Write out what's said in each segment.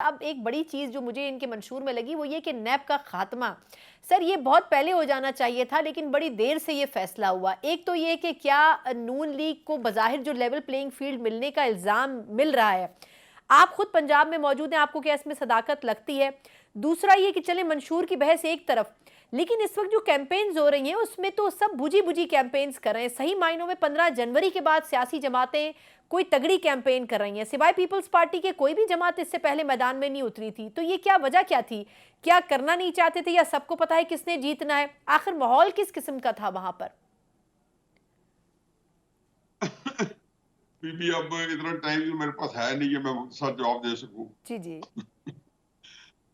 अब एक बड़ी चीज़ जो मुझे इनके मंशूर में लगी वो ये कि नैब का खात्मा। सर ये बहुत पहले हो जाना चाहिए था लेकिन बड़ी देर से ये फैसला हुआ। एक तो ये कि क्या नून लीग को बज़ाहिर जो लेवल प्लेइंग फील्ड मिलने का इल्ज़ाम मिल रहा है, आप खुद पंजाब में मौजूद हैं, आपको क्या इसमें सदाकत लगती है? दूसरा ये कि चले मंशूर की बहस एक तरफ, लेकिन इस वक्त जो कैंपेन्स हो रही हैं उसमें तो सब बुझी बुझी कैंपेन्स कर रहे हैं। सही मायनों में 15 जनवरी के बाद सियासी जमातें कोई तगड़ी कैंपेन कर रही हैं। सिवाय पीपल्स पार्टी के कोई भी जमात इससे पहले मैदान में नहीं उतरी थी। तो ये क्या वजह क्या थी? क्या करना नहीं चाहते थे या सबको पता है किसने जीतना है? आखिर माहौल किस किस्म का था वहां पर? बीबी, अब इतना टाइम तो मेरे पास है नहीं कि मैं मुख्तसर जवाब दे सकूं। जी जी।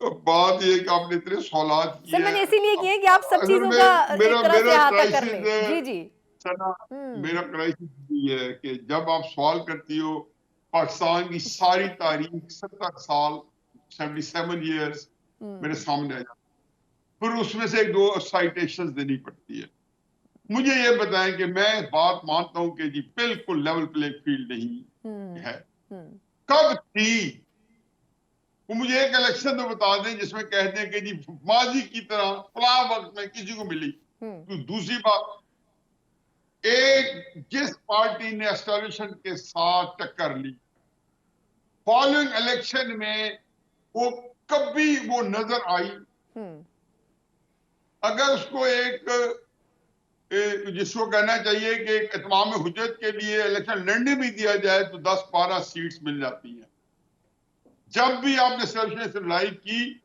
तो बात ये कि आपने इतने सवालात सर किए मैंने हैं। इसीलिए अब किए कि आप सब असल चीजों का में एक मेरा तरह से मेरा अहाता कर क्राइसिस लें। जी जी। सना, हम्म। मेरा क्राइसिस ये है कि जब आप सवाल करती हो पाकिस्तान की सारी तारीख 70 साल, 77 ईयर्स मेरे हम्म। सामने आ जाती, फिर उसमें से एक दो साइटेशंस देनी पड़ती है। मुझे ये बताएं कि मैं बात मानता हूं कि जी बिल्कुल लेवल प्ले फील्ड नहीं हम्म। है। हम्म। कब थी? वो मुझे एक इलेक्शन तो बता दें जिसमें कह दें कि जी माजी की तरह फला वक्त में किसी को मिली। हम्म। तो दूसरी बात, एक जिस पार्टी ने एस्टेब्लिशमेंट के साथ टक्कर ली, फॉलोइंग इलेक्शन में वो कभी वो नजर आई? हम्म। अगर उसको जिसको कहना चाहिए कि इत्माम हुज्जत के लिए इलेक्शन लड़ने भी दिया जाए तो 10-12 सीट्स मिल जाती हैं। जब भी आपने एस्टेब्लिशमेंट से लड़ाई की,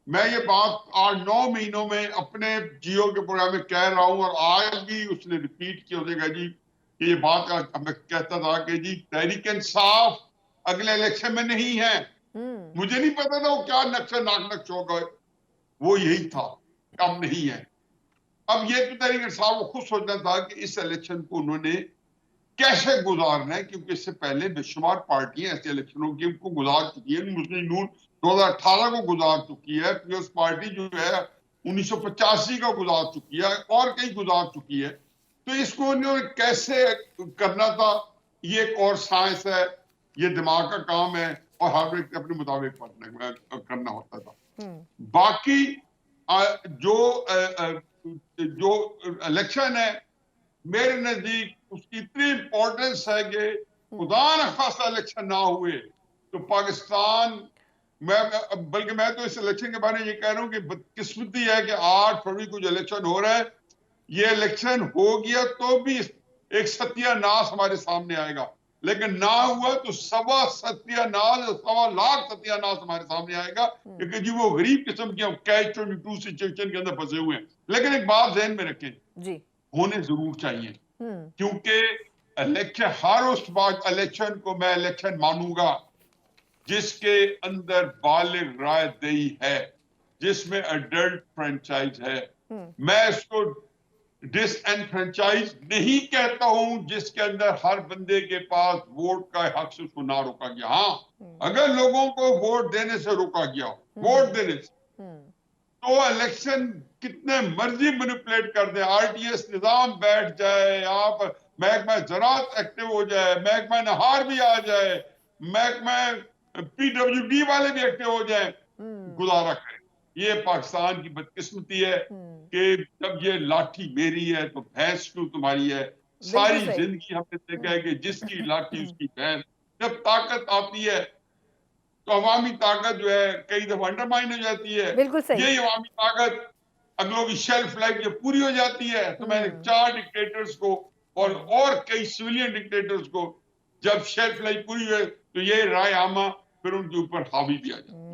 मैं ये बात 8-9 महीनों में अपने जियो के प्रोग्राम में कह रहा हूं और आज भी उसने रिपीट किया, उसने कहा जी कि ये बात मैं कहता था कि जी तहरीक इंसाफ अगले इलेक्शन में नहीं है। हम्म। मुझे नहीं पता था वो क्या नक्शा नाक चौक है, वो यही था, अब नहीं है। अब ये तो तहरीक इंसाफ को खुद सोचना था कि इस इलेक्शन को उन्होंने कैसे गुजारना है, क्योंकि इससे पहले बेशुमार पार्टियां ऐसे इलेक्शनों की को गुजार चुकी है। मुस्लिम नून 2018 को गुजार चुकी है, पीपल्स पार्टी जो है 1985 का गुजार चुकी है और कई गुजार चुकी है। तो इसको उन्होंने कैसे करना था, ये एक और साइंस है, ये दिमाग का काम है और हर एक अपने मुताबिक करना होता था। हम्म। बाकी जो इलेक्शन है, मेरे नजदीक उसकी इतनी इंपॉर्टेंस है कि हम्म। खुदा न खासा इलेक्शन ना हुए तो पाकिस्तान, बल्कि मैं तो इस इलेक्शन के बारे में ये कह रहा हूं कि बदकिस्मती है कि 8 फरवरी को जो इलेक्शन हो रहा है, ये इलेक्शन हो गया तो भी एक सत्यानाश हमारे सामने आएगा, लेकिन ना हुआ तो 1.25 सत्यानाश 1.25 लाख सत्यानाश हमारे सामने आएगा, हम्म। क्योंकि जी वो गरीब किस्म की कैच 22 सिचुएशन के अंदर फंसे हुए हैं। लेकिन एक बात ध्यान में रखें, जी। होने जरूर चाहिए, हम्म। क्योंकि इलेक्शन, हर उस बात इलेक्शन को मैं इलेक्शन मानूंगा जिसके अंदर बालिग राय दही है, जिसमें अडल्ट फ्रेंचाइज है। हम्म। मैं इसको डिसएनफ्रेंचाइज नहीं कहता हूं जिसके अंदर हर बंदे के पास वोट का हक से उसको ना रोका गया। हाँ, हम्म। अगर लोगों को वोट देने से रोका गया, वोट हम्म। देने से, हम्म। तो इलेक्शन कितने मर्जी मैनिपुलेट कर दे, आरटीएस निजाम बैठ जाए, आप महकमा ज़राअत एक्टिव हो जाए, महकमा नहार भी आ जाए, महकमा पीडब्ल्यूडी वाले भी एक्टिव हो जाए, हम्म। गुजारा करें। ये पाकिस्तान की बदकिस्मती है हम्म। कि जब ये लाठी मेरी है तो भैंस क्यों तुम्हारी है। बिल्कुल सारी सही। जिंदगी हमने देखा है हम्म। कि जिसकी लाठी उसकी भैंस। जब ताकत आती है तो अवामी ताकत जो है कई दफा अंडरमाइन हो जाती है। बिल्कुल सही। यही अवामी ताकत अगलों की शेल्फ लाइफ जब पूरी हो जाती है, तो मैंने हम्म। 4 डिक्टेटर्स को हम्म। और कई सिविलियन डिक्टेटर्स को जब शेल्फ लाइफ पूरी हुई तो ये राय आमा फिर उनके ऊपर हावी भी आ जाता है।